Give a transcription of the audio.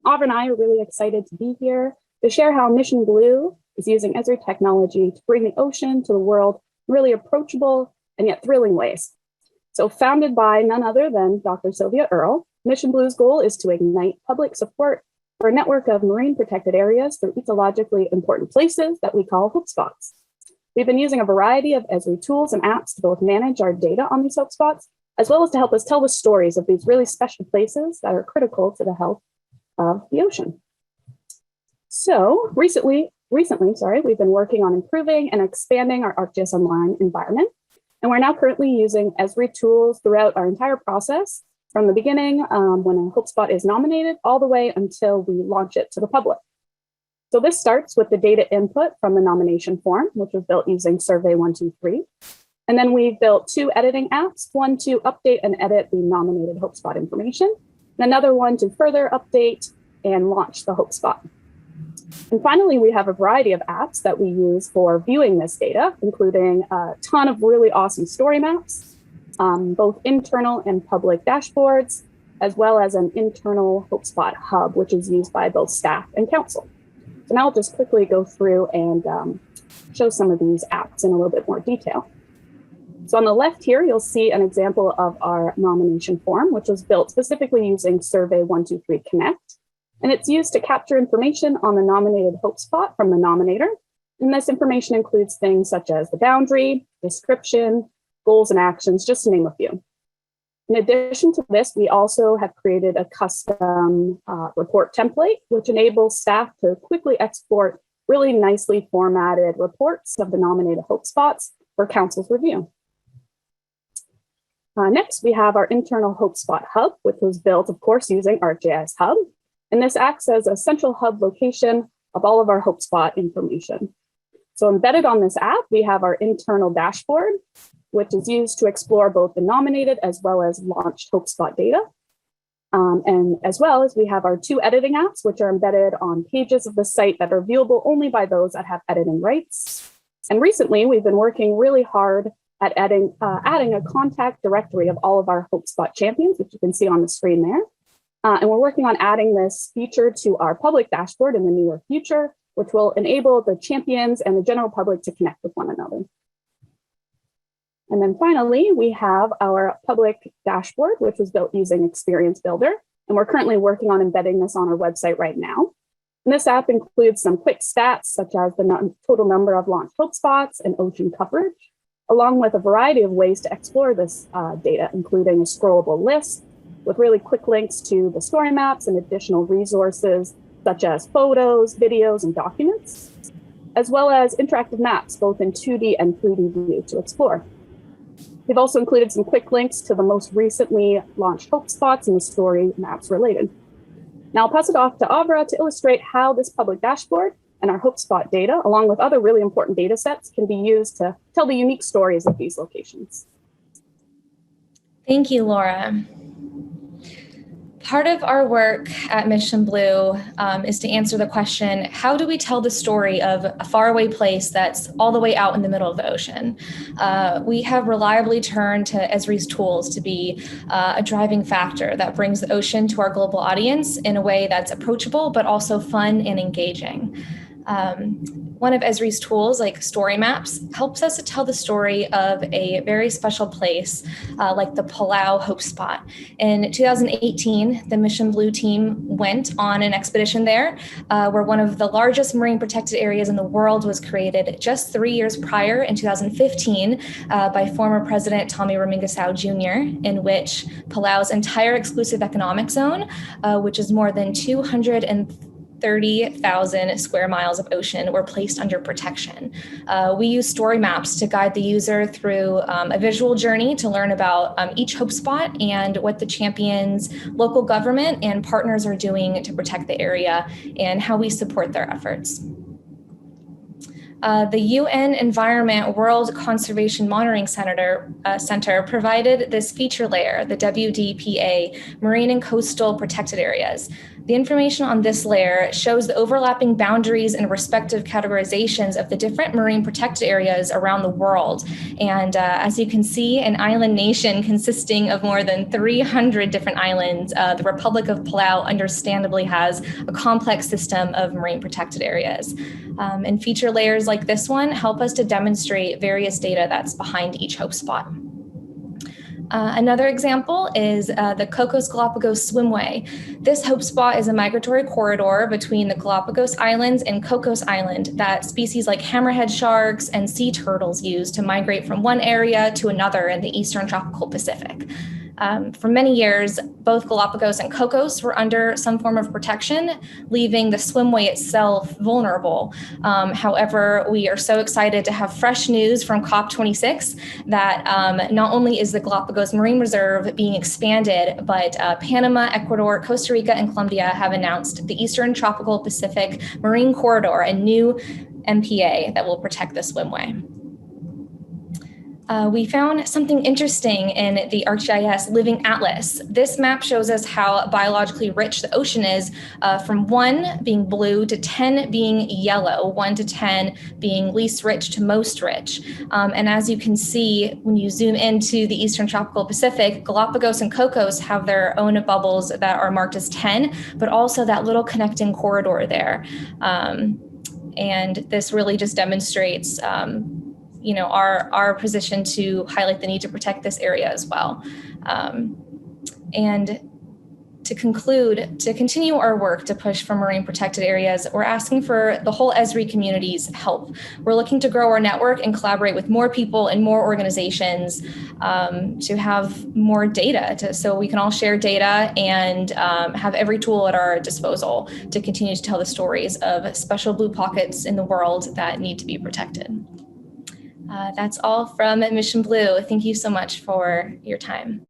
Avra and I are really excited to be here to share how Mission Blue is using Esri technology to bring the ocean to the world in really approachable and yet thrilling ways. So founded by none other than Dr. Sylvia Earle, Mission Blue's goal is to ignite public support for a network of marine protected areas through ecologically important places that we call hope spots. We've been using a variety of Esri tools and apps to both manage our data on these hope spots, as well as to help us tell the stories of these really special places that are critical to the health of the ocean. So recently, we've been working on improving and expanding our ArcGIS Online environment. And we're now currently using Esri tools throughout our entire process, from the beginning when a hope spot is nominated all the way until we launch it to the public. So this starts with the data input from the nomination form, which was built using Survey 123. And then we've built 2 editing apps, one to update and edit the nominated hope spot information, and another one to further update and launch the hope spot. And finally, we have a variety of apps that we use for viewing this data, including a ton of really awesome story maps, both internal and public dashboards, as well as an internal hope spot hub, which is used by both staff and council. So now I'll just quickly go through and show some of these apps in a little bit more detail. So on the left here, you'll see an example of our nomination form, which was built specifically using Survey 123 Connect. And it's used to capture information on the nominated hope spot from the nominator. And this information includes things such as the boundary, description, goals and actions, just to name a few. In addition to this, we also have created a custom report template, which enables staff to quickly export really nicely formatted reports of the nominated hope spots for council's review. Next, we have our internal hope spot hub, which was built, of course, using ArcGIS Hub. And this acts as a central hub location of all of our hope spot information. So embedded on this app, we have our internal dashboard, which is used to explore both the nominated as well as launched hope spot data. And as well as we have our 2 editing apps, which are embedded on pages of the site that are viewable only by those that have editing rights. And recently, we've been working really hard at adding a contact directory of all of our hope spot champions, which you can see on the screen there. And we're working on adding this feature to our public dashboard in the near future, which will enable the champions and the general public to connect with one another. And then finally, we have our public dashboard, which was built using Experience Builder. And we're currently working on embedding this on our website right now. And this app includes some quick stats, such as the total number of launched hope spots and ocean coverage, along with a variety of ways to explore this data, including a scrollable list with really quick links to the StoryMaps and additional resources, such as photos, videos, and documents, as well as interactive maps, both in 2D and 3D view to explore. We've also included some quick links to the most recently launched hope spots and the StoryMaps related. Now I'll pass it off to Avra to illustrate how this public dashboard and our hope spot data, along with other really important data sets, can be used to tell the unique stories of these locations. Thank you, Laura. Part of our work at Mission Blue is to answer the question, how do we tell the story of a faraway place that's all the way out in the middle of the ocean? We have reliably turned to Esri's tools to be a driving factor that brings the ocean to our global audience in a way that's approachable, but also fun and engaging. One of Esri's tools, like StoryMaps, helps us to tell the story of a very special place, like the Palau Hope Spot. In 2018, the Mission Blue team went on an expedition there, where one of the largest marine protected areas in the world was created just 3 years prior, in 2015, by former President Tommy Ramingasau Jr., in which Palau's entire exclusive economic zone, which is more than 230,000 square miles of ocean, were placed under protection. We use StoryMaps to guide the user through a visual journey to learn about each hope spot and what the champions, local government, and partners are doing to protect the area and how we support their efforts. The UN Environment World Conservation Monitoring Center provided this feature layer, the WDPA, Marine and Coastal Protected Areas. The information on this layer shows the overlapping boundaries and respective categorizations of the different marine protected areas around the world. And as you can see, an island nation consisting of more than 300 different islands, the Republic of Palau understandably has a complex system of marine protected areas. And feature layers like this one help us to demonstrate various data that's behind each hope spot. Another example is the Cocos-Galapagos Swimway. This hope spot is a migratory corridor between the Galapagos Islands and Cocos Island that species like hammerhead sharks and sea turtles use to migrate from one area to another in the eastern tropical Pacific. For many years, both Galapagos and Cocos were under some form of protection, leaving the swimway itself vulnerable. However, we are so excited to have fresh news from COP26 that not only is the Galapagos Marine Reserve being expanded, but Panama, Ecuador, Costa Rica, and Colombia have announced the Eastern Tropical Pacific Marine Corridor, a new MPA that will protect the swimway. We found something interesting in the ArcGIS Living Atlas. This map shows us how biologically rich the ocean is, from 1 being blue to 10 being yellow, 1 to 10 being least rich to most rich. And as you can see, when you zoom into the Eastern Tropical Pacific, Galapagos and Cocos have their own bubbles that are marked as 10, but also that little connecting corridor there. And this really just demonstrates our position to highlight the need to protect this area as well. And to conclude, to continue our work to push for marine protected areas, we're asking for the whole Esri community's help. We're looking to grow our network and collaborate with more people and more organizations to have more data, so we can all share data and have every tool at our disposal to continue to tell the stories of special blue pockets in the world that need to be protected. That's all from Mission Blue. Thank you so much for your time.